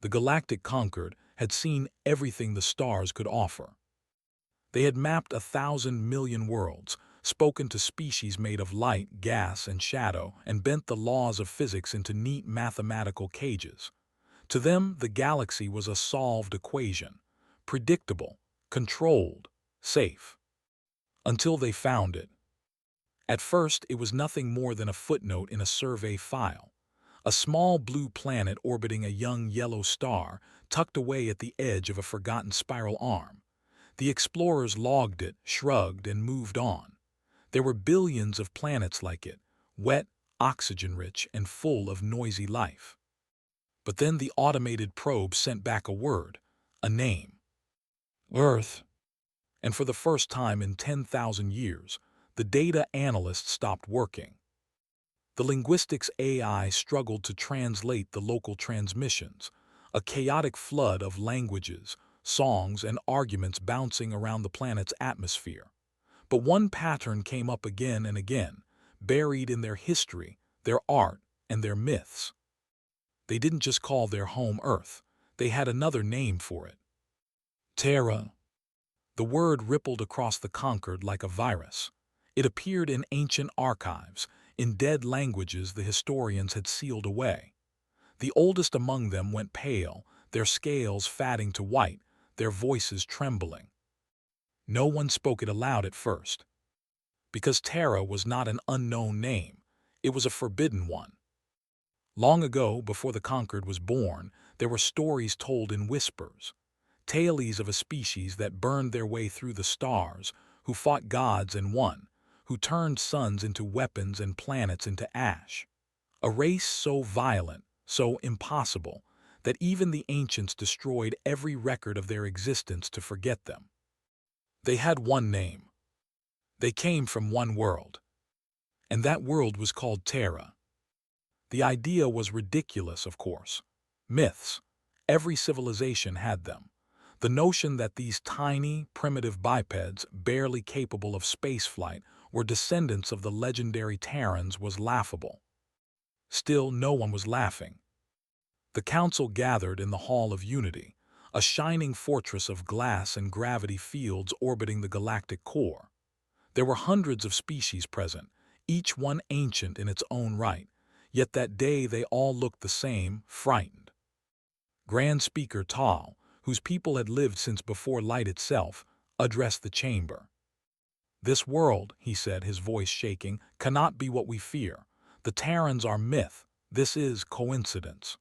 The Galactic conquered had seen everything the stars could offer. They had mapped 1,000 million worlds, spoken to species made of light, gas, and shadow, and bent the laws of physics into neat mathematical cages. To them, the galaxy was a solved equation, predictable, controlled, safe. Until they found it. At first, it was nothing more than a footnote in a survey file. A small blue planet orbiting a young yellow star, tucked away at the edge of a forgotten spiral arm. The explorers logged it, shrugged, and moved on. There were billions of planets like it, wet, oxygen-rich, and full of noisy life. But then the automated probe sent back a word, a name. Earth. And for the first time in 10,000 years, the data analysts stopped working. The linguistics AI struggled to translate the local transmissions, a chaotic flood of languages, songs, and arguments bouncing around the planet's atmosphere. But one pattern came up again and again, buried in their history, their art, and their myths. They didn't just call their home Earth, they had another name for it. Terra. The word rippled across the conquered like a virus. It appeared in ancient archives, in dead languages the historians had sealed away. The oldest among them went pale, their scales fatting to white, their voices trembling. No one spoke it aloud at first. Because Terra was not an unknown name, it was a forbidden one. Long ago, before the conquered was born, there were stories told in whispers. Tales of a species that burned their way through the stars, who fought gods and won, who turned suns into weapons and planets into ash. A race so violent, so impossible, that even the ancients destroyed every record of their existence to forget them. They had one name. They came from one world. And that world was called Terra. The idea was ridiculous, of course. Myths. Every civilization had them. The notion that these tiny, primitive bipeds, barely capable of spaceflight, were descendants of the legendary Terrans was laughable. Still, no one was laughing. The council gathered in the Hall of Unity, a shining fortress of glass and gravity fields orbiting the galactic core. There were hundreds of species present, each one ancient in its own right, yet that day they all looked the same, frightened. Grand Speaker Tal, whose people had lived since before light itself, addressed the chamber. "This world," he said, his voice shaking, "cannot be what we fear. The Terrans are myth. This is coincidence."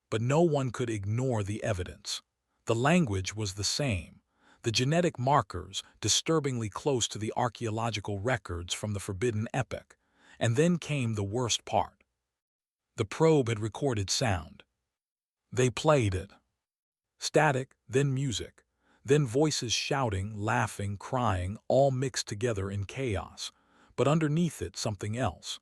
But no one could ignore the evidence. The language was the same. The genetic markers, disturbingly close to the archaeological records from the Forbidden Epoch. And then came the worst part. The probe had recorded sound. They played it. Static, then music, then voices shouting, laughing, crying, all mixed together in chaos. But underneath it, something else.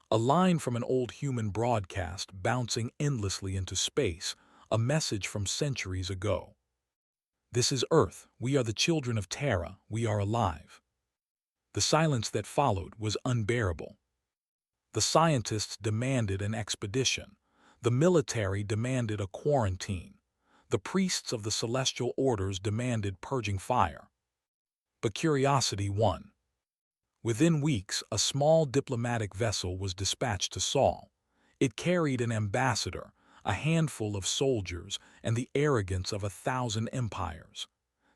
A line from an old human broadcast bouncing endlessly into space, a message from centuries ago. "This is Earth. We are the children of Terra. We are alive." The silence that followed was unbearable. The scientists demanded an expedition. The military demanded a quarantine. The priests of the celestial orders demanded purging fire. But curiosity won. Within weeks, a small diplomatic vessel was dispatched to Saul. It carried an ambassador, a handful of soldiers, and the arrogance of 1,000 empires.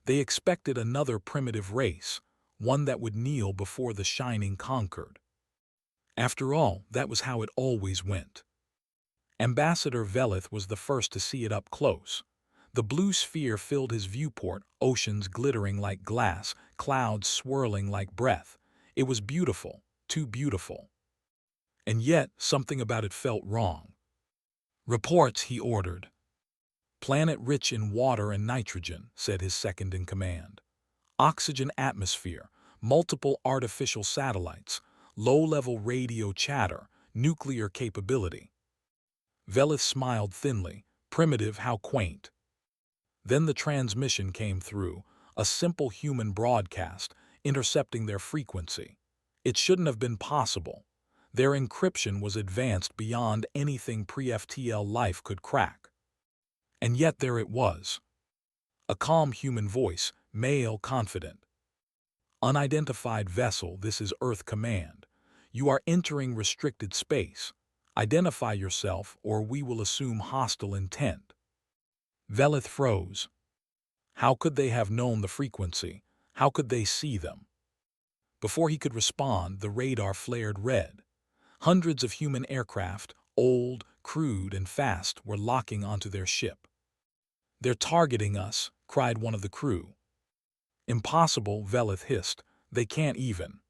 They expected another primitive race, one that would kneel before the shining conquered. After all, that was how it always went. Ambassador Velith was the first to see it up close. The blue sphere filled his viewport, oceans glittering like glass, clouds swirling like breath. It was beautiful, too beautiful. And yet, something about it felt wrong. "Reports," he ordered. "Planet rich in water and nitrogen," said his second-in-command. "Oxygen atmosphere, multiple artificial satellites, low-level radio chatter, nuclear capability." Velith smiled thinly. Primitive, how quaint. Then the transmission came through, a simple human broadcast, intercepting their frequency. It shouldn't have been possible. Their encryption was advanced beyond anything pre-FTL life could crack. And yet there it was. A calm human voice, male, confident. Unidentified vessel, this is Earth Command. You are entering restricted space. Identify yourself or we will assume hostile intent. Velith froze. How could they have known the frequency? How could they see them? Before he could respond, the radar flared red. Hundreds of human aircraft, old, crude, and fast, were locking onto their ship. "They're targeting us," cried one of the crew. "Impossible," Velith hissed. "They can't even."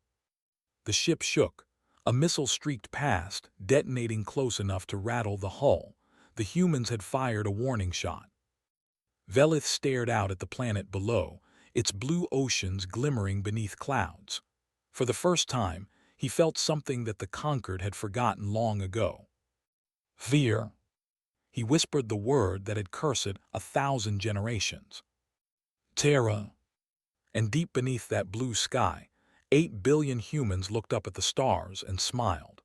The ship shook. A missile streaked past, detonating close enough to rattle the hull. The humans had fired a warning shot. Velith stared out at the planet below, its blue oceans glimmering beneath clouds. For the first time, he felt something that the conquered had forgotten long ago. Fear. He whispered the word that had cursed 1,000 generations. Terra. And deep beneath that blue sky, 8 billion humans looked up at the stars and smiled.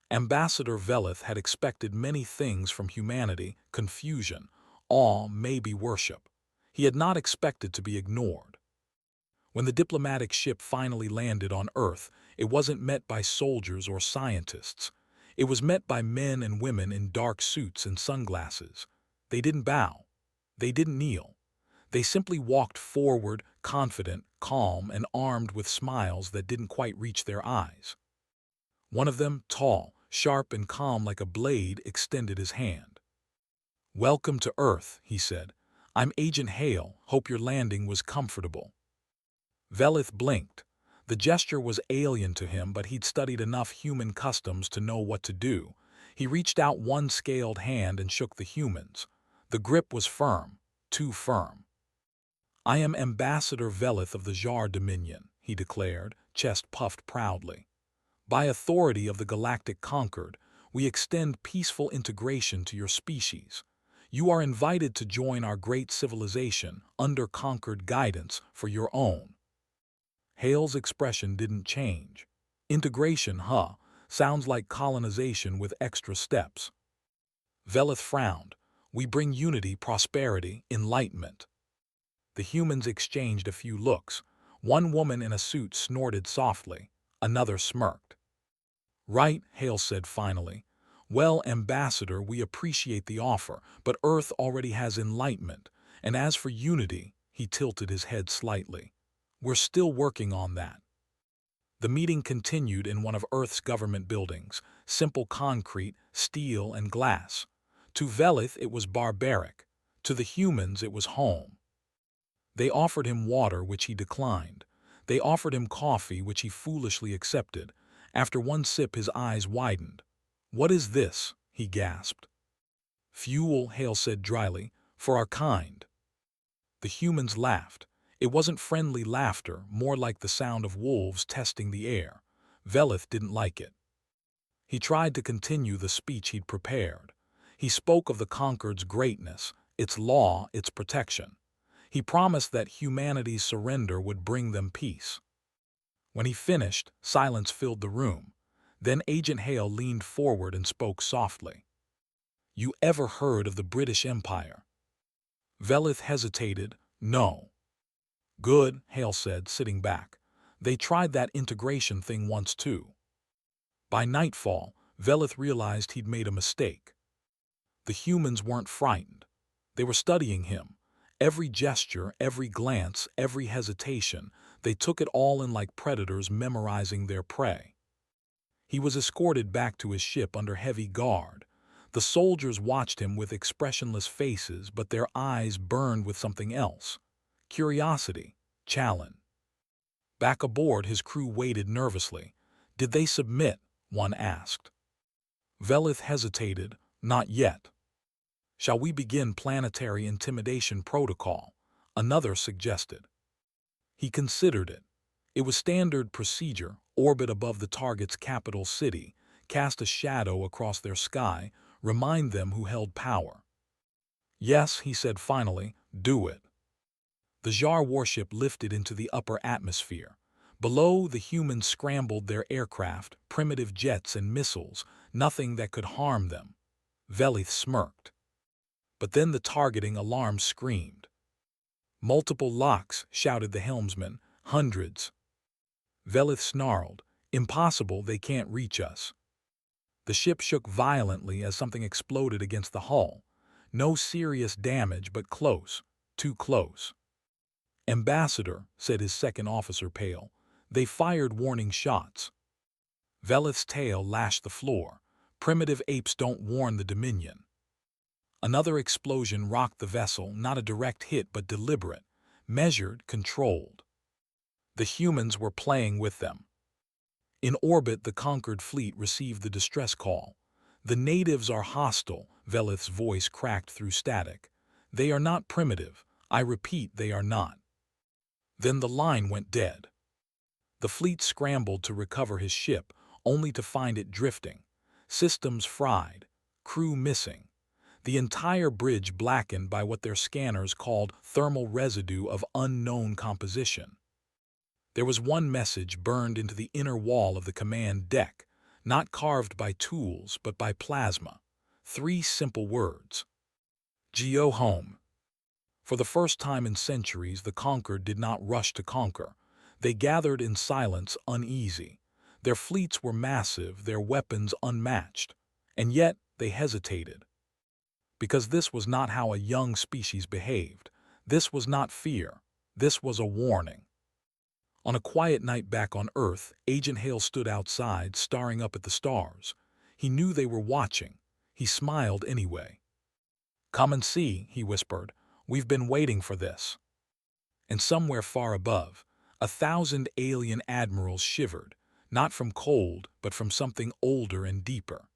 Ambassador Velith had expected many things from humanity: confusion, awe, maybe worship. He had not expected to be ignored. When the diplomatic ship finally landed on Earth, it wasn't met by soldiers or scientists. It was met by men and women in dark suits and sunglasses. They didn't bow. They didn't kneel. They simply walked forward, confident, calm, and armed with smiles that didn't quite reach their eyes. One of them, tall, sharp, and calm like a blade, extended his hand. "Welcome to Earth," he said. "I'm Agent Hale. Hope your landing was comfortable." Velith blinked. The gesture was alien to him, but he'd studied enough human customs to know what to do. He reached out one scaled hand and shook the human's. The grip was firm, too firm. "I am Ambassador Velith of the Jar Dominion," he declared, chest puffed proudly. "By authority of the Galactic Conquered, we extend peaceful integration to your species. You are invited to join our great civilization under Conquered guidance for your own." Hale's expression didn't change. "Integration, huh? Sounds like colonization with extra steps." Velith frowned. "We bring unity, prosperity, enlightenment." The humans exchanged a few looks. One woman in a suit snorted softly. Another smirked. "Right," Hale said finally. "Well, Ambassador, we appreciate the offer, but Earth already has enlightenment. And as for unity," he tilted his head slightly, "we're still working on that." The meeting continued in one of Earth's government buildings, simple concrete, steel, and glass. To Velith it was barbaric. To the humans it was home. They offered him water, which he declined. They offered him coffee, which he foolishly accepted. After one sip his eyes widened. "What is this?" he gasped. "Fuel," Hale said dryly, "for our kind." The humans laughed. It wasn't friendly laughter, more like the sound of wolves testing the air. Velith didn't like it. He tried to continue the speech he'd prepared. He spoke of the Conquered's greatness, its law, its protection. He promised that humanity's surrender would bring them peace. When he finished, silence filled the room. Then Agent Hale leaned forward and spoke softly. "You ever heard of the British Empire?" Velith hesitated. "No." "Good," Hale said, sitting back. "They tried that integration thing once too." By nightfall, Velith realized he'd made a mistake. The humans weren't frightened. They were studying him. Every gesture, every glance, every hesitation, they took it all in like predators memorizing their prey. He was escorted back to his ship under heavy guard. The soldiers watched him with expressionless faces, but their eyes burned with something else. Curiosity, challenge. Back aboard, his crew waited nervously. "Did they submit?" one asked. Velith hesitated. "Not yet." "Shall we begin planetary intimidation protocol?" another suggested. He considered it. It was standard procedure: orbit above the target's capital city, cast a shadow across their sky, remind them who held power. "Yes," he said finally, "do it." The Jar warship lifted into the upper atmosphere. Below, the humans scrambled their aircraft, primitive jets and missiles, nothing that could harm them. Velith smirked. But then the targeting alarm screamed. "Multiple locks," shouted the helmsman. "Hundreds." Velith snarled. "Impossible, they can't reach us." The ship shook violently as something exploded against the hull. No serious damage, but close. Too close. "Ambassador," said his second officer, pale. "They fired warning shots." Velith's tail lashed the floor. Primitive apes don't warn the Dominion. Another explosion rocked the vessel, not a direct hit but deliberate, measured, controlled. The humans were playing with them. In orbit, the conquered fleet received the distress call. "The natives are hostile," Velith's voice cracked through static. "They are not primitive. I repeat, they are not." Then the line went dead. The fleet scrambled to recover his ship, only to find it drifting. Systems fried, crew missing. The entire bridge blackened by what their scanners called thermal residue of unknown composition. There was one message burned into the inner wall of the command deck, not carved by tools but by plasma. 3 simple words. "Geo home." For the first time in centuries, the conquered did not rush to conquer. They gathered in silence, uneasy. Their fleets were massive, their weapons unmatched. And yet they hesitated. Because this was not how a young species behaved. This was not fear. This was a warning. On a quiet night back on Earth, Agent Hale stood outside, staring up at the stars. He knew they were watching. He smiled anyway. "Come and see," he whispered. "We've been waiting for this." And somewhere far above, 1,000 alien admirals shivered, not from cold, but from something older and deeper.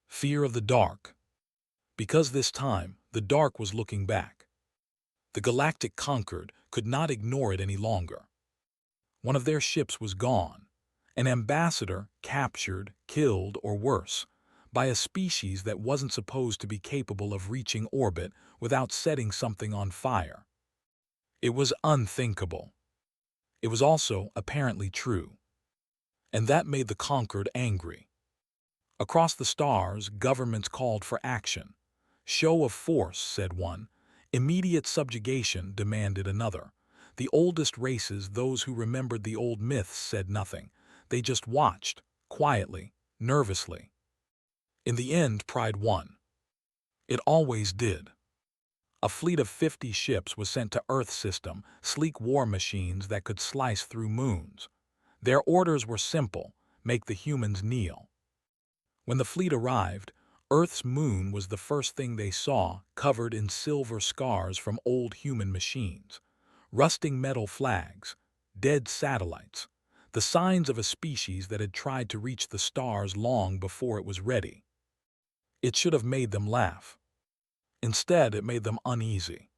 Fear of the dark. Because this time, the dark was looking back. The Galactic conquered could not ignore it any longer. One of their ships was gone. An ambassador captured, killed, or worse, by a species that wasn't supposed to be capable of reaching orbit without setting something on fire. It was unthinkable. It was also apparently true. And that made the conquered angry. Across the stars, governments called for action. "Show of force," said one. "Immediate subjugation," demanded another. The oldest races, those who remembered the old myths, said nothing. They just watched, quietly, nervously. In the end, pride won. It always did. A fleet of 50 ships was sent to Earth system, sleek war machines that could slice through moons. Their orders were simple: make the humans kneel. When the fleet arrived, Earth's moon was the first thing they saw, covered in silver scars from old human machines. Rusting metal flags, dead satellites, the signs of a species that had tried to reach the stars long before it was ready. It should have made them laugh. Instead, it made them uneasy.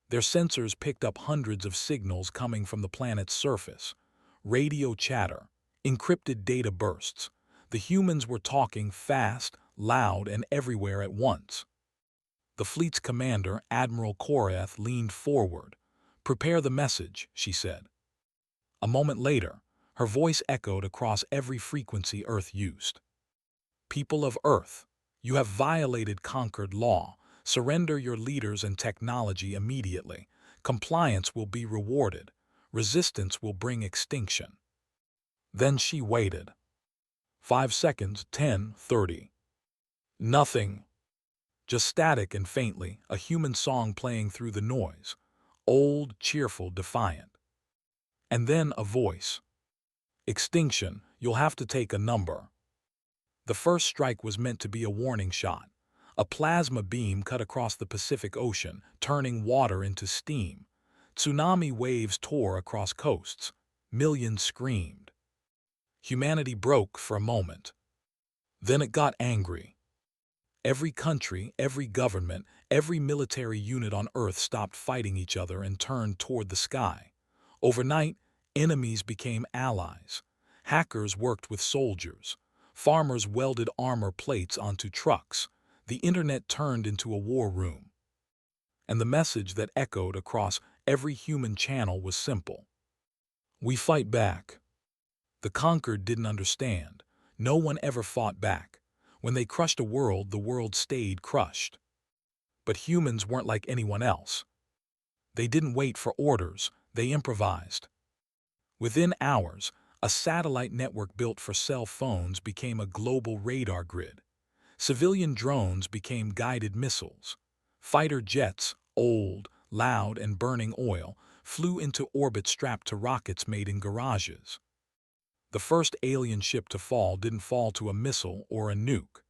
Their sensors picked up hundreds of signals coming from the planet's surface. Radio chatter, encrypted data bursts. The humans were talking fast, loud, and everywhere at once. The fleet's commander, Admiral Korath, leaned forward. "Prepare the message," she said. A moment later, her voice echoed across every frequency Earth used. "People of Earth, you have violated conquered law. Surrender your leaders and technology immediately. Compliance will be rewarded. Resistance will bring extinction." Then she waited. 5 seconds, 10, 30. Nothing. Just static, and faintly, a human song playing through the noise. Old, cheerful, defiant. And then a voice. "Extinction, you'll have to take a number." The first strike was meant to be a warning shot. A plasma beam cut across the Pacific Ocean, turning water into steam. Tsunami waves tore across coasts. Millions screamed. Humanity broke for a moment. Then it got angry. Every country, every government, every military unit on Earth stopped fighting each other and turned toward the sky. Overnight, enemies became allies. Hackers worked with soldiers. Farmers welded armor plates onto trucks. The internet turned into a war room. And the message that echoed across every human channel was simple: we fight back. The conquered didn't understand. No one ever fought back. When they crushed a world, the world stayed crushed. But humans weren't like anyone else. They didn't wait for orders, they improvised. Within hours, a satellite network built for cell phones became a global radar grid. Civilian drones became guided missiles. Fighter jets, old, loud, and burning oil, flew into orbit strapped to rockets made in garages. The first alien ship to fall didn't fall to a missile or a nuke.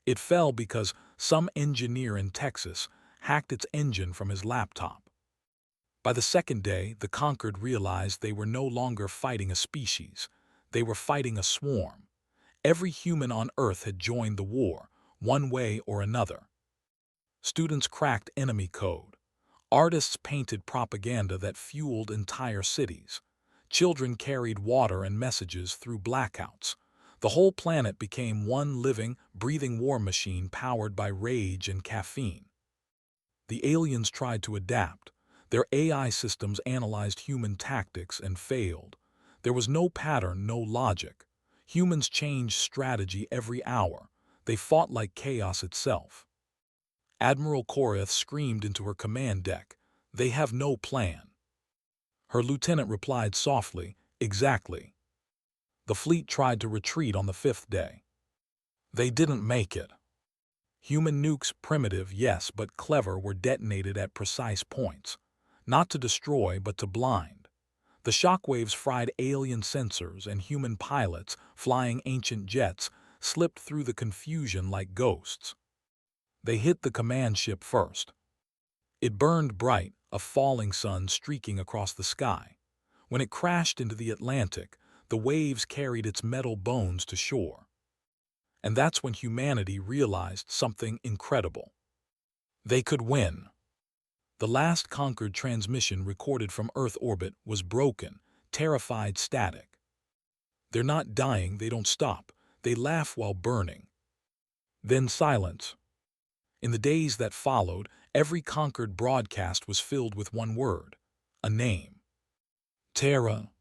It fell because some engineer in Texas hacked its engine from his laptop. By the second day, the conquered realized they were no longer fighting a species. They were fighting a swarm. Every human on Earth had joined the war, one way or another. Students cracked enemy code. Artists painted propaganda that fueled entire cities. Children carried water and messages through blackouts. The whole planet became one living, breathing war machine powered by rage and caffeine. The aliens tried to adapt. Their AI systems analyzed human tactics and failed. There was no pattern, no logic. Humans changed strategy every hour. They fought like chaos itself. Admiral Korath screamed into her command deck, "They have no plan." Her lieutenant replied softly, "Exactly." The fleet tried to retreat on the fifth day. They didn't make it. Human nukes, primitive, yes, but clever, were detonated at precise points. Not to destroy, but to blind. The shockwaves fried alien sensors, and human pilots, flying ancient jets, slipped through the confusion like ghosts. They hit the command ship first. It burned bright, a falling sun streaking across the sky. When it crashed into the Atlantic, the waves carried its metal bones to shore. And that's when humanity realized something incredible. They could win. The last conquered transmission recorded from Earth orbit was broken, terrified static. They're not dying, they don't stop. They laugh while burning. Then silence. In the days that followed, every conquered broadcast was filled with one word, a name. Terra.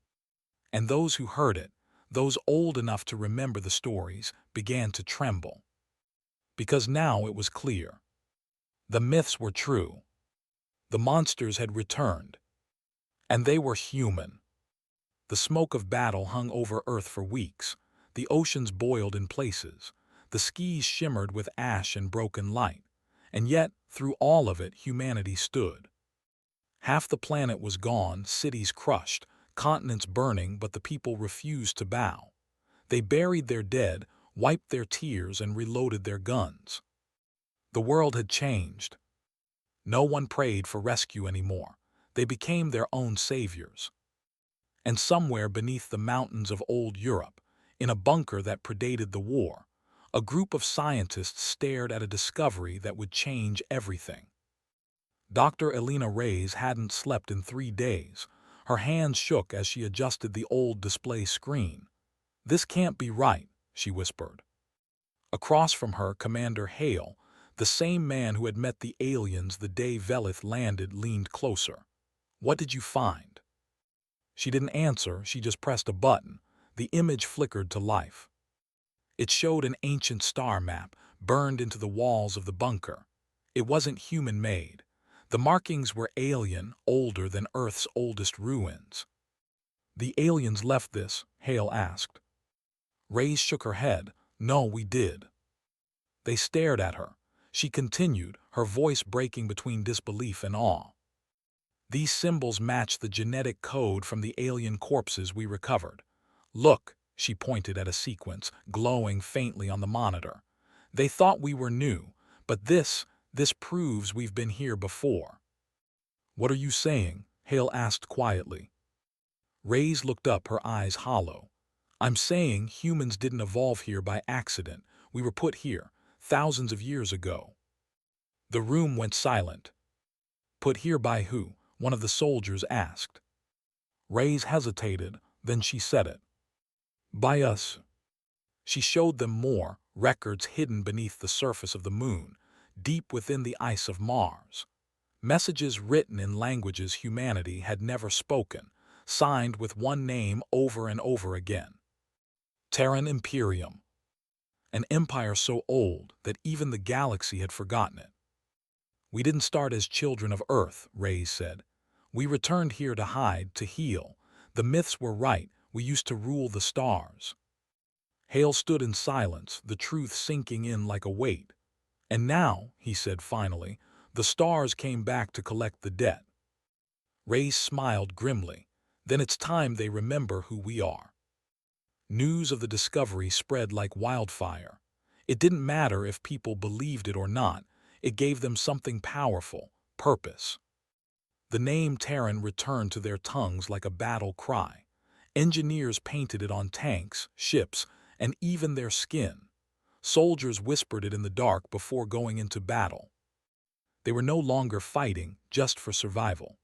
And those who heard it, those old enough to remember the stories, began to tremble. Because now it was clear. The myths were true. The monsters had returned. And they were human. The smoke of battle hung over Earth for weeks. The oceans boiled in places. The skies shimmered with ash and broken light. And yet, through all of it, humanity stood. Half the planet was gone, cities crushed, continents burning, but the people refused to bow. They buried their dead, wiped their tears, and reloaded their guns. The world had changed. No one prayed for rescue anymore. They became their own saviors. And somewhere beneath the mountains of old Europe, in a bunker that predated the war, a group of scientists stared at a discovery that would change everything. Dr. Elena Reyes hadn't slept in 3 days. Her hands shook as she adjusted the old display screen. "This can't be right," she whispered. Across from her, Commander Hale, the same man who had met the aliens the day Velith landed, leaned closer. "What did you find?" She didn't answer, she just pressed a button. The image flickered to life. It showed an ancient star map, burned into the walls of the bunker. It wasn't human-made. The markings were alien, older than Earth's oldest ruins. "The aliens left this?" Hale asked. Reyes shook her head. "No, we did." They stared at her. She continued, her voice breaking between disbelief and awe. "These symbols match the genetic code from the alien corpses we recovered. Look," she pointed at a sequence, glowing faintly on the monitor. "They thought we were new, but this proves we've been here before." "What are you saying?" Hale asked quietly. Reyes looked up, her eyes hollow. "I'm saying humans didn't evolve here by accident. We were put here, thousands of years ago." The room went silent. "Put here by who?" one of the soldiers asked. Reyes hesitated, then she said it. "By us." She showed them more, records hidden beneath the surface of the moon, deep within the ice of Mars. Messages written in languages humanity had never spoken, signed with one name over and over again. Terran Imperium. An empire so old that even the galaxy had forgotten it. "We didn't start as children of Earth," Reyes said. "We returned here to hide, to heal. The myths were right. We used to rule the stars." Hale stood in silence, the truth sinking in like a weight. "And now," he said finally, "the stars came back to collect the debt." Reyes smiled grimly. "Then it's time they remember who we are." News of the discovery spread like wildfire. It didn't matter if people believed it or not. It gave them something powerful: purpose. The name Terran returned to their tongues like a battle cry. Engineers painted it on tanks, ships, and even their skin. Soldiers whispered it in the dark before going into battle. They were no longer fighting just for survival.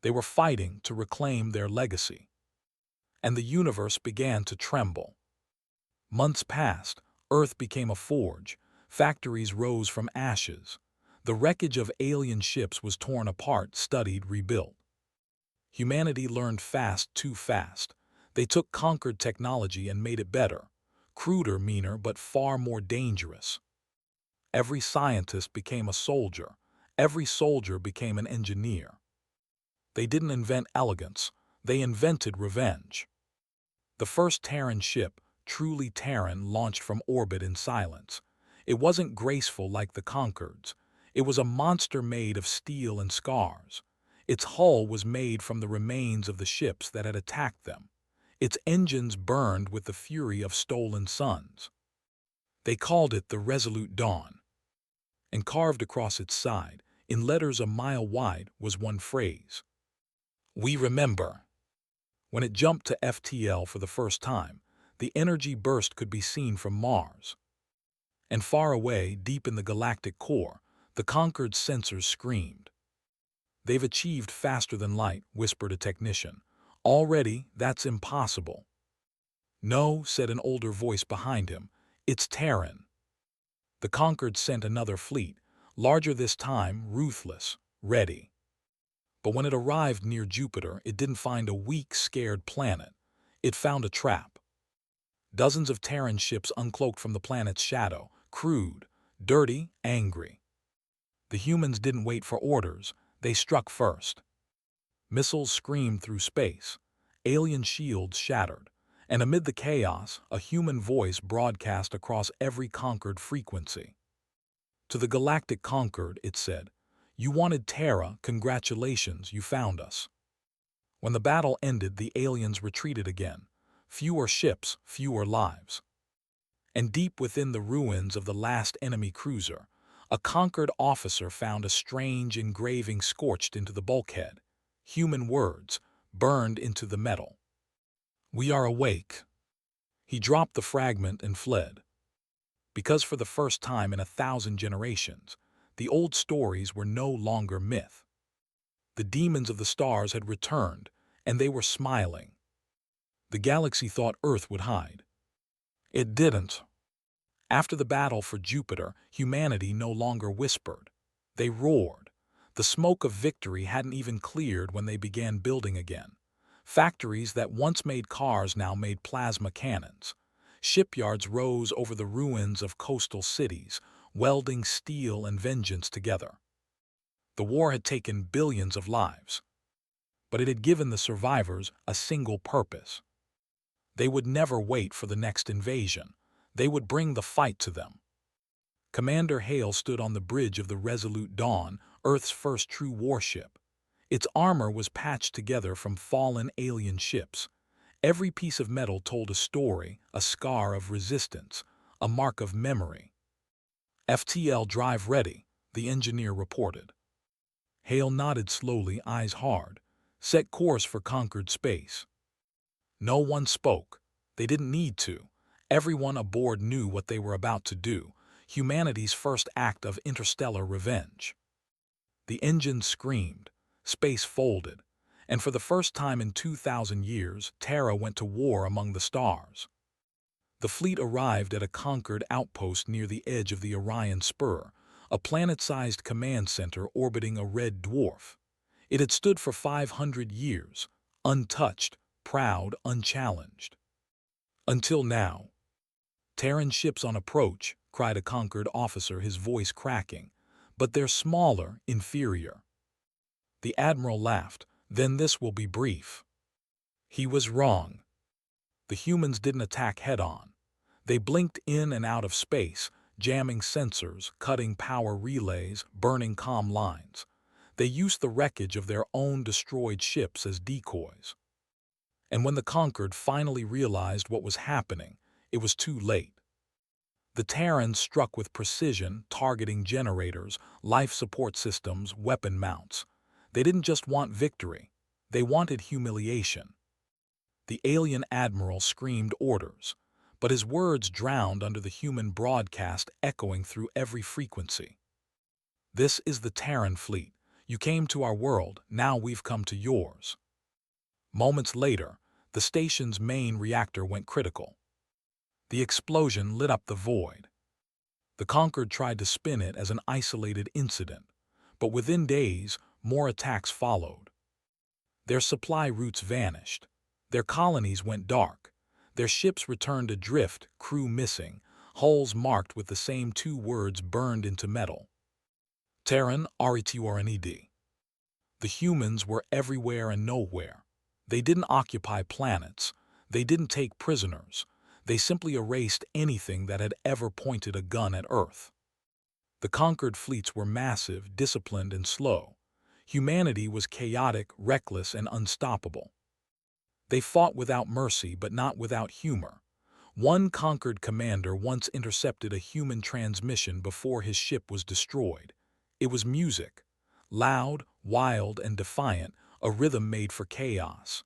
They were fighting to reclaim their legacy. And the universe began to tremble. Months passed. Earth became a forge. Factories rose from ashes. The wreckage of alien ships was torn apart, studied, rebuilt. Humanity learned fast, too fast. They took conquered technology and made it better. Cruder, meaner, but far more dangerous. Every scientist became a soldier. Every soldier became an engineer. They didn't invent elegance. They invented revenge. The first Terran ship, truly Terran, launched from orbit in silence. It wasn't graceful like the Concords. It was a monster made of steel and scars. Its hull was made from the remains of the ships that had attacked them. Its engines burned with the fury of stolen suns. They called it the Resolute Dawn. And carved across its side, in letters a mile wide, was one phrase: "We remember." When it jumped to FTL for the first time, the energy burst could be seen from Mars. And far away, deep in the galactic core, the Concord's sensors screamed. "They've achieved faster than light," whispered a technician. "Already, that's impossible." "No," said an older voice behind him. "It's Terran." The Concorde sent another fleet, larger this time, ruthless, ready. But when it arrived near Jupiter, it didn't find a weak, scared planet. It found a trap. Dozens of Terran ships uncloaked from the planet's shadow, crude, dirty, angry. The humans didn't wait for orders. They struck first. Missiles screamed through space. Alien shields shattered. And amid the chaos, a human voice broadcast across every Concorde frequency. "To the Galactic Concorde," it said, "you wanted Terra, congratulations, you found us." When the battle ended, the aliens retreated again. Fewer ships, fewer lives. And deep within the ruins of the last enemy cruiser, a Concorde officer found a strange engraving scorched into the bulkhead. Human words, burned into the metal. "We are awake." He dropped the fragment and fled. Because for the first time in 1,000 generations, the old stories were no longer myth. The demons of the stars had returned, and they were smiling. The galaxy thought Earth would hide. It didn't. After the battle for Jupiter, humanity no longer whispered. They roared. The smoke of victory hadn't even cleared when they began building again. Factories that once made cars now made plasma cannons. Shipyards rose over the ruins of coastal cities, welding steel and vengeance together. The war had taken billions of lives, but it had given the survivors a single purpose. They would never wait for the next invasion. They would bring the fight to them. Commander Hale stood on the bridge of the Resolute Dawn, Earth's first true warship. Its armor was patched together from fallen alien ships. Every piece of metal told a story, a scar of resistance, a mark of memory. "FTL drive ready," the engineer reported. Hale nodded slowly, eyes hard. "Set course for conquered space." No one spoke. They didn't need to. Everyone aboard knew what they were about to do, humanity's first act of interstellar revenge. The engines screamed, space folded, and for the first time in 2,000 years, Terra went to war among the stars. The fleet arrived at a Concorde outpost near the edge of the Orion Spur, a planet-sized command center orbiting a red dwarf. It had stood for 500 years, untouched, proud, unchallenged. Until now. "Terran ships on approach," cried a Concorde officer, his voice cracking. but they're smaller, inferior. The admiral laughed. Then this will be brief. He was wrong. The humans didn't attack head-on. They blinked in and out of space, jamming sensors, cutting power relays, burning comm lines. They used the wreckage of their own destroyed ships as decoys. And when the conquered finally realized what was happening, it was too late. The Terrans struck with precision, targeting generators, life support systems, weapon mounts. They didn't just want victory. They wanted humiliation. The alien admiral screamed orders, but his words drowned under the human broadcast echoing through every frequency. This is the Terran fleet. You came to our world, now we've come to yours. Moments later, the station's main reactor went critical. The explosion lit up the void. The conquered tried to spin it as an isolated incident, but within days, more attacks followed. Their supply routes vanished. Their colonies went dark. Their ships returned adrift, crew missing, hulls marked with the same two words burned into metal. Terran Arituranid. The humans were everywhere and nowhere. They didn't occupy planets. They didn't take prisoners. They simply erased anything that had ever pointed a gun at Earth. The conquered fleets were massive, disciplined, and slow. Humanity was chaotic, reckless, and unstoppable. They fought without mercy, but not without humor. One conquered commander once intercepted a human transmission before his ship was destroyed. It was music. Loud, wild, and defiant, a rhythm made for chaos.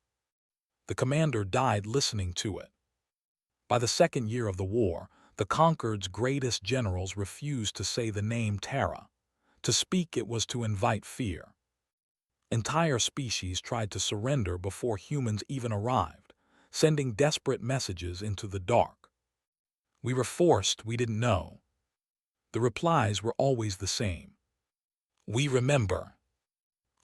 The commander died listening to it. By the second year of the war, the conquered's greatest generals refused to say the name Terra. To speak it was to invite fear. Entire species tried to surrender before humans even arrived, sending desperate messages into the dark. We were forced, we didn't know. The replies were always the same. We remember.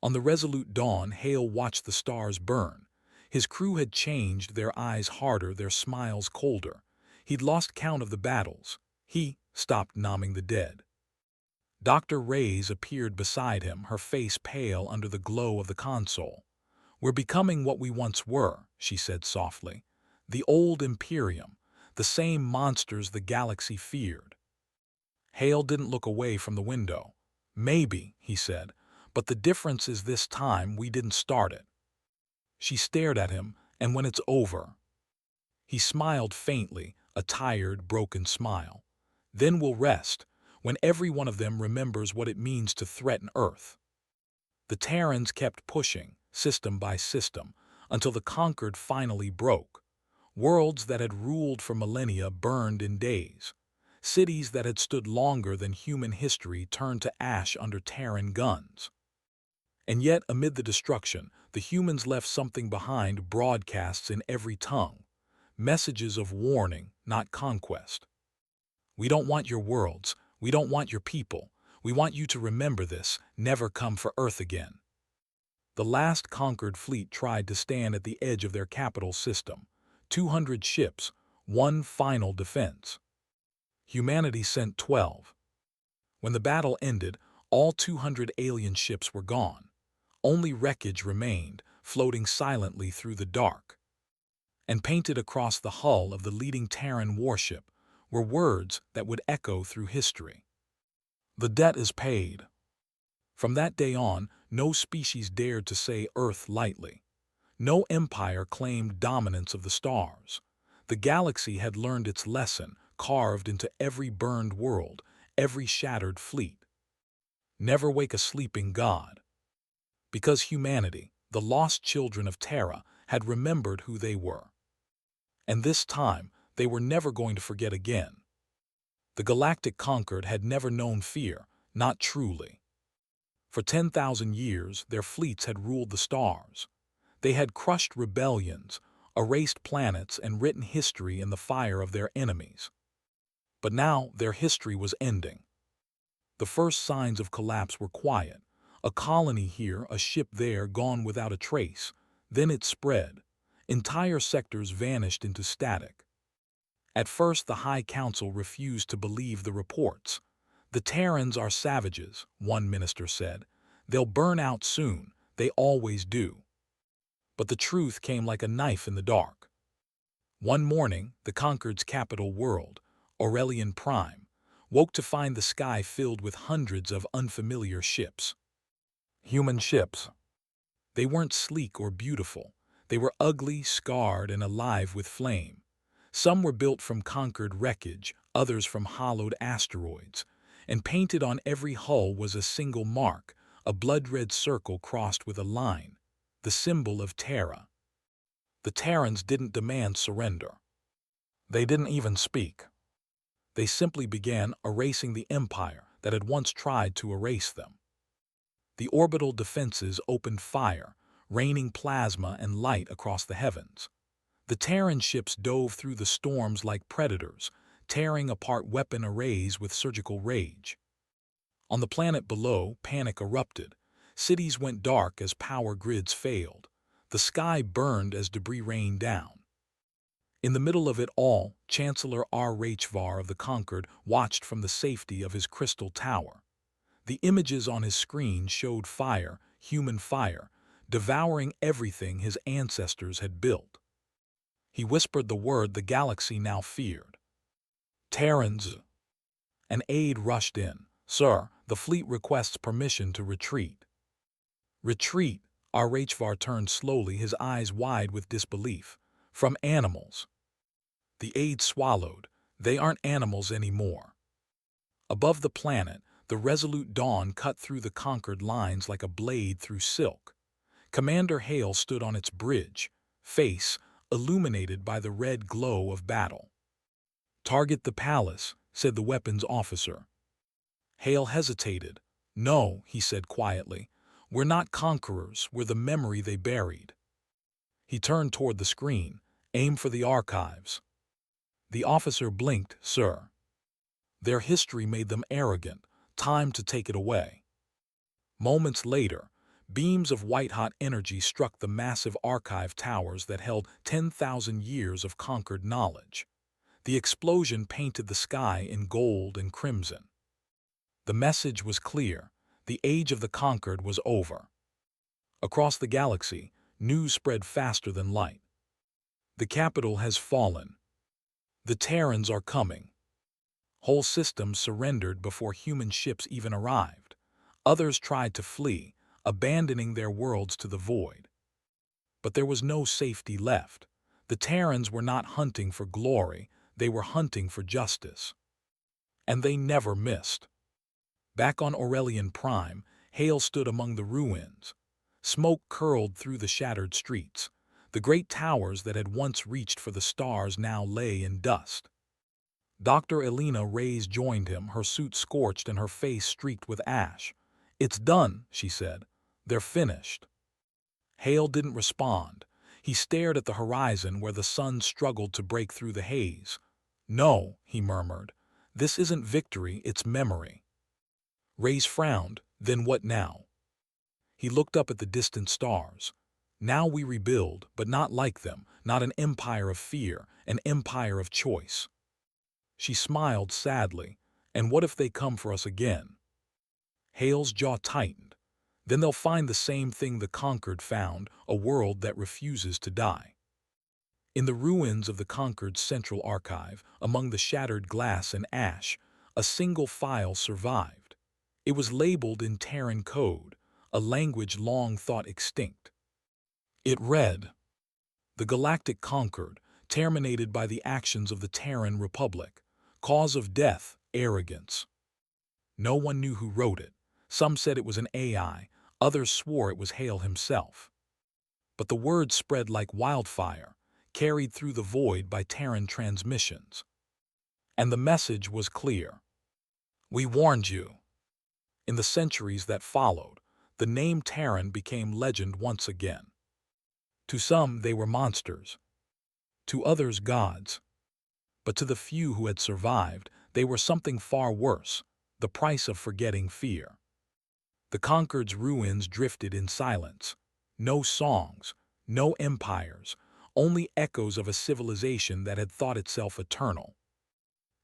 On the resolute dawn, Hale watched the stars burn. His crew had changed, their eyes harder, their smiles colder. He'd lost count of the battles. He stopped nomming the dead. Dr. Reyes appeared beside him, her face pale under the glow of the console. "We're becoming what we once were," she said softly. "The old Imperium, the same monsters the galaxy feared." Hale didn't look away from the window. "Maybe," he said, "but the difference is this time we didn't start it." She stared at him, "And when it's over?" He smiled faintly, a tired, broken smile. "Then we'll rest, when every one of them remembers what it means to threaten Earth." The Terrans kept pushing, system by system, until the conquered finally broke. Worlds that had ruled for millennia burned in days. Cities that had stood longer than human history turned to ash under Terran guns. And yet, amid the destruction, the humans left something behind, broadcasts in every tongue. Messages of warning, not conquest. "We don't want your worlds. We don't want your people. We want you to remember this, never come for Earth again." The last conquered fleet tried to stand at the edge of their capital system. 200 ships, one final defense. Humanity sent 12. When the battle ended, all 200 alien ships were gone. Only wreckage remained, floating silently through the dark. And painted across the hull of the leading Terran warship were words that would echo through history. "The debt is paid." From that day on, no species dared to say Earth lightly. No empire claimed dominance of the stars. The galaxy had learned its lesson, carved into every burned world, every shattered fleet. Never wake a sleeping god. Because humanity, the lost children of Terra, had remembered who they were. And this time, they were never going to forget again. The Galactic conquered had never known fear, not truly. For 10,000 years, their fleets had ruled the stars. They had crushed rebellions, erased planets, and written history in the fire of their enemies. But now their history was ending. The first signs of collapse were quiet. A colony here, a ship there, gone without a trace. Then it spread. Entire sectors vanished into static. At first, the High Council refused to believe the reports. "The Terrans are savages," one minister said. "They'll burn out soon, they always do." But the truth came like a knife in the dark. One morning, the Conquered's capital world, Aurelian Prime, woke to find the sky filled with hundreds of unfamiliar ships. Human ships. They weren't sleek or beautiful. They were ugly, scarred, and alive with flame. Some were built from conquered wreckage, others from hollowed asteroids, and painted on every hull was a single mark, a blood-red circle crossed with a line, the symbol of Terra. The Terrans didn't demand surrender. They didn't even speak. They simply began erasing the empire that had once tried to erase them. The orbital defenses opened fire, raining plasma and light across the heavens. The Terran ships dove through the storms like predators, tearing apart weapon arrays with surgical rage. On the planet below, panic erupted. Cities went dark as power grids failed. The sky burned as debris rained down. In the middle of it all, Chancellor HFY of the Conquered watched from the safety of his crystal tower. The images on his screen showed fire, human fire, devouring everything his ancestors had built. He whispered the word the galaxy now feared. "Terrans!" An aide rushed in. "Sir, the fleet requests permission to retreat." "Retreat?" HFY turned slowly, his eyes wide with disbelief. "From animals." The aide swallowed. "They aren't animals anymore." Above the planet, the resolute dawn cut through the Conquered lines like a blade through silk. Commander Hale stood on its bridge, face illuminated by the red glow of battle. "Target the palace," said the weapons officer. Hale hesitated. "No," he said quietly. "We're not conquerors, we're the memory they buried." He turned toward the screen. "Aim for the archives." The officer blinked. "Sir." Their history made them arrogant. Time to take it away. Moments later, beams of white-hot energy struck the massive archive towers that held 10,000 years of Conquered knowledge. The explosion painted the sky in gold and crimson. The message was clear. The age of the Conquered was over. Across the galaxy, news spread faster than light. "The capital has fallen. The Terrans are coming." Whole systems surrendered before human ships even arrived. Others tried to flee, abandoning their worlds to the void. But there was no safety left. The Terrans were not hunting for glory, they were hunting for justice. And they never missed. Back on Aurelian Prime, Hale stood among the ruins. Smoke curled through the shattered streets. The great towers that had once reached for the stars now lay in dust. Dr. Elena Reyes joined him, her suit scorched and her face streaked with ash. "It's done," she said. "They're finished." Hale didn't respond. He stared at the horizon where the sun struggled to break through the haze. "No," he murmured. "This isn't victory, it's memory." Reyes frowned. "Then what now?" He looked up at the distant stars. "Now we rebuild, but not like them, not an empire of fear, an empire of choice." She smiled sadly. "And what if they come for us again?" Hale's jaw tightened. "Then they'll find the same thing the Conquered found, a world that refuses to die." In the ruins of the Conquered's central archive, among the shattered glass and ash, a single file survived. It was labeled in Terran code, a language long thought extinct. It read, "The Galactic Conquered, terminated by the actions of the Terran Republic. Cause of death, arrogance." No one knew who wrote it. Some said it was an AI, others swore it was Hale himself. But the words spread like wildfire, carried through the void by Terran transmissions. And the message was clear. "We warned you." In the centuries that followed, the name Terran became legend once again. To some, they were monsters. To others, gods. But to the few who had survived, they were something far worse, the price of forgetting fear. The Conquered's ruins drifted in silence. No songs, no empires, only echoes of a civilization that had thought itself eternal.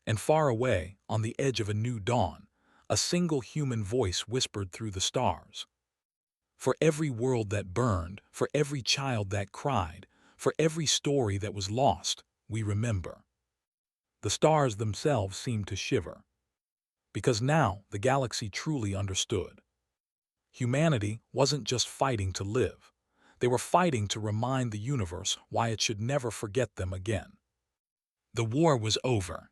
And far away, on the edge of a new dawn, A single human voice whispered through the stars. For every world that burned, for every child that cried, for every story that was lost, we remember. The stars themselves seemed to shiver. Because now the galaxy truly understood. Humanity wasn't just fighting to live. They were fighting to remind the universe why it should never forget them again. The war was over.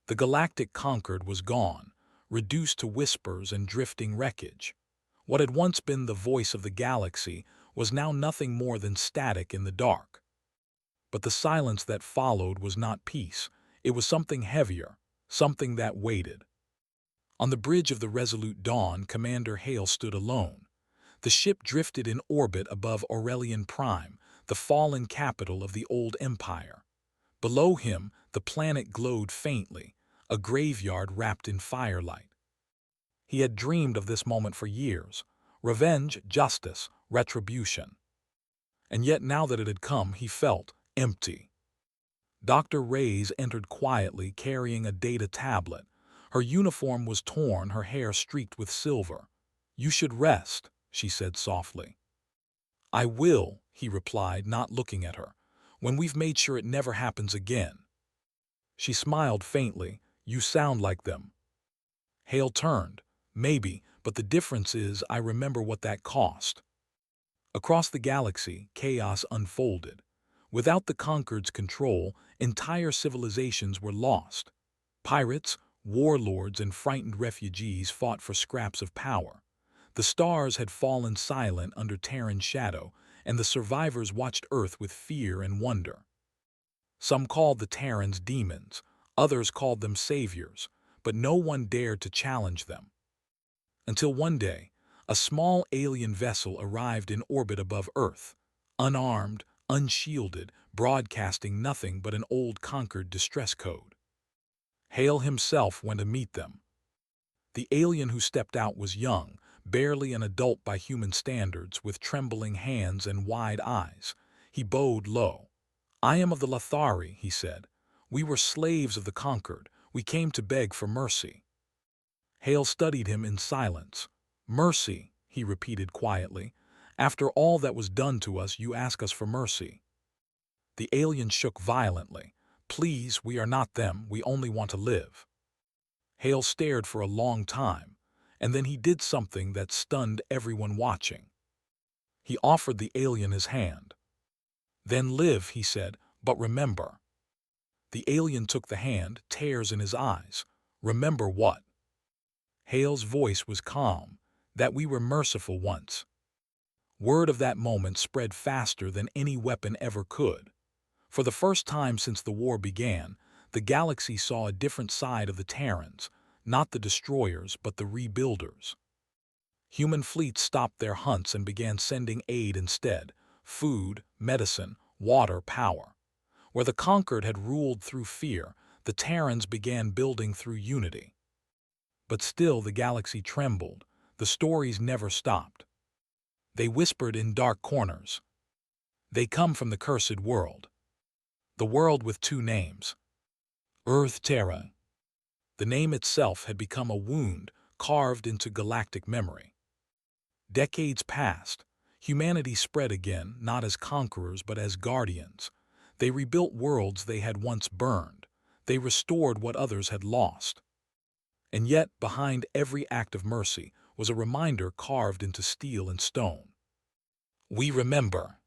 The Galactic conquered was gone, reduced to whispers and drifting wreckage. What had once been the voice of the galaxy was now nothing more than static in the dark. But the silence that followed was not peace. It was something heavier, something that waited. On the bridge of the Resolute Dawn, Commander Hale stood alone. The ship drifted in orbit above Aurelian Prime, the fallen capital of the old empire. Below him, the planet glowed faintly, a graveyard wrapped in firelight. He had dreamed of this moment for years. Revenge, justice, retribution. And yet now that it had come, he felt empty. Dr. Reyes entered quietly, carrying a data tablet. Her uniform was torn, her hair streaked with silver. "You should rest," she said softly. "I will," he replied, not looking at her, "when we've made sure it never happens again." She smiled faintly. "You sound like them." Hale turned. "Maybe, but the difference is I remember what that cost." Across the galaxy, chaos unfolded. Without the Conquered's control, entire civilizations were lost. Pirates, warlords, and frightened refugees fought for scraps of power. The stars had fallen silent under Terran's shadow, and the survivors watched Earth with fear and wonder. Some called the Terrans demons, others called them saviors, but no one dared to challenge them. Until one day, a small alien vessel arrived in orbit above Earth, unarmed, unshielded, broadcasting nothing but an old Conquered distress code. Hale himself went to meet them. The alien who stepped out was young, barely an adult by human standards, with trembling hands and wide eyes. He bowed low. "I am of the Lathari," he said. "We were slaves of the Conquered. We came to beg for mercy." Hale studied him in silence. "Mercy," he repeated quietly. "After all that was done to us, you ask us for mercy." The alien shook violently. "Please, we are not them. We only want to live." Hale stared for a long time, and then he did something that stunned everyone watching. He offered the alien his hand. "Then live," he said, "but remember." The alien took the hand, tears in his eyes. "Remember what?" Hale's voice was calm. "That we were merciful once." Word of that moment spread faster than any weapon ever could. For the first time since the war began, the galaxy saw a different side of the Terrans, not the destroyers but the rebuilders. Human fleets stopped their hunts and began sending aid instead: food, medicine, water, power. Where the Conquered had ruled through fear, the Terrans began building through unity. But still the galaxy trembled. The stories never stopped. They whispered in dark corners. "They come from the cursed world." The world with two names. Earth Terra. The name itself had become a wound carved into galactic memory. Decades passed. Humanity spread again, not as conquerors but as guardians. They rebuilt worlds they had once burned. They restored what others had lost. And yet, behind every act of mercy was a reminder carved into steel and stone. "We remember."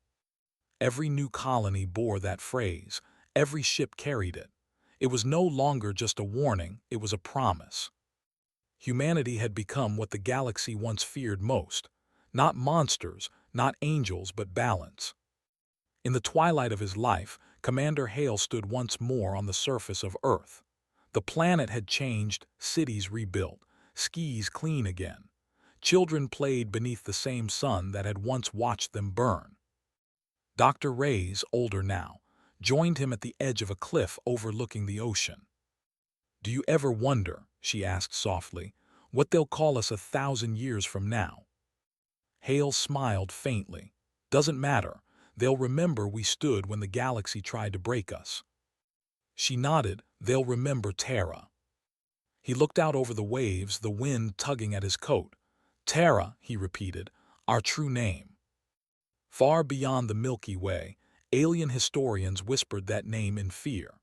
Every new colony bore that phrase. Every ship carried it. It was no longer just a warning, it was a promise. Humanity had become what the galaxy once feared most. Not monsters, not angels, but balance. In the twilight of his life, Commander Hale stood once more on the surface of Earth. The planet had changed, cities rebuilt, skies clean again. Children played beneath the same sun that had once watched them burn. Dr. Reyes, older now, joined him at the edge of a cliff overlooking the ocean. "Do you ever wonder," she asked softly, "what they'll call us 1,000 years from now?" Hale smiled faintly. "Doesn't matter. They'll remember we stood when the galaxy tried to break us." She nodded. "They'll remember Terra." He looked out over the waves, the wind tugging at his coat. Terra, he repeated, our true name. Far beyond the Milky Way, alien historians whispered that name in fear.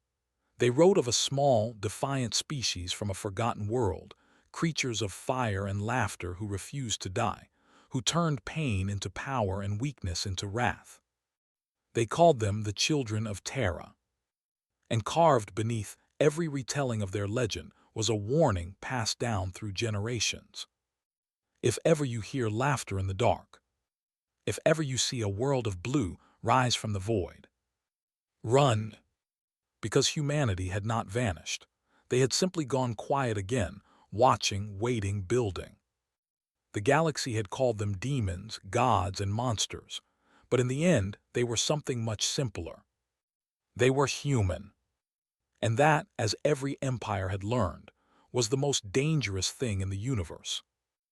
They wrote of a small, defiant species from a forgotten world, creatures of fire and laughter who refused to die, who turned pain into power and weakness into wrath. They called them the children of Terra. And carved beneath every retelling of their legend was a warning passed down through generations. If ever you hear laughter in the dark, if ever you see a world of blue rise from the void, run, because humanity had not vanished. They had simply gone quiet again, watching, waiting, building. The galaxy had called them demons, gods, and monsters, but in the end, they were something much simpler. They were human. And that, as every empire had learned, was the most dangerous thing in the universe.